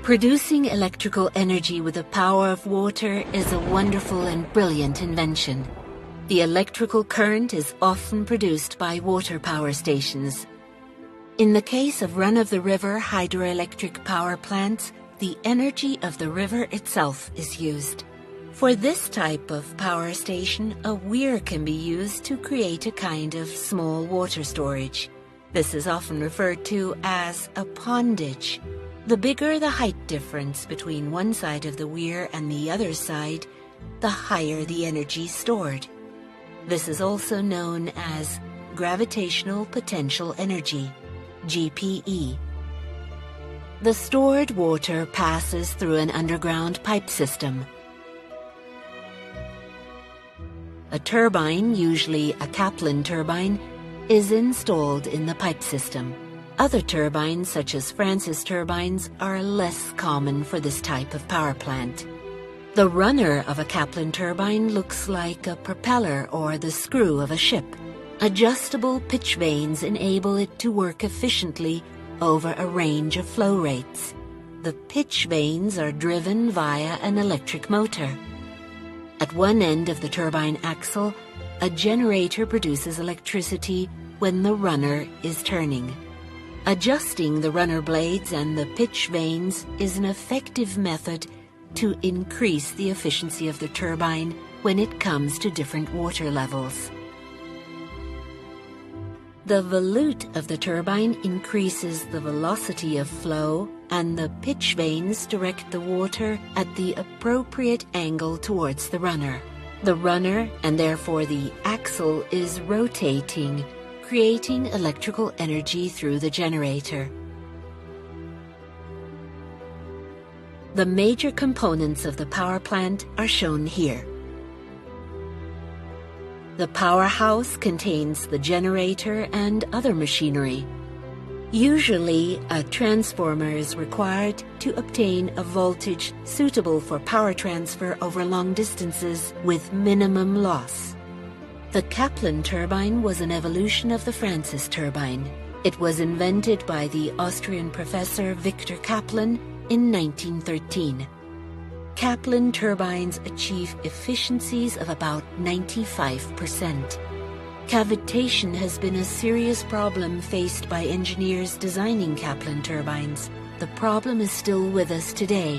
Producing electrical energy with the power of water is a wonderful and brilliant invention. The electrical current is often produced by water power stations. In the case of run-of-the-river hydroelectric power plants, the energy of the river itself is used. For this type of power station, a weir can be used to create a kind of small water storage. This is often referred to as a pondage. The bigger the height difference between one side of the weir and the other side, the higher the energy stored. This is also known as gravitational potential energy, GPE. The stored water passes through an underground pipe system. A turbine, usually a Kaplan turbine, is installed in the pipe system. Other turbines, such as Francis turbines, are less common for this type of power plant. The runner of a Kaplan turbine looks like a propeller or the screw of a ship. Adjustable pitch vanes enable it to work efficiently over a range of flow rates. The pitch vanes are driven via an electric motor. At one end of the turbine axle, a generator produces electricity when the runner is turning. Adjusting the runner blades and the pitch vanes is an effective method to increase the efficiency of the turbine when it comes to different water levels. The volute of the turbine increases the velocity of flow, and the pitch vanes direct the water at the appropriate angle towards the runner. The runner, and therefore the axle, is rotating, creating electrical energy through the generator. The major components of the power plant are shown here. The powerhouse contains the generator and other machinery. Usually, a transformer is required to obtain a voltage suitable for power transfer over long distances with minimum loss. The Kaplan turbine was an evolution of the Francis turbine. It was invented by the Austrian professor Victor Kaplan in 1913. Kaplan turbines achieve efficiencies of about 95%. Cavitation has been a serious problem faced by engineers designing Kaplan turbines. The problem is still with us today.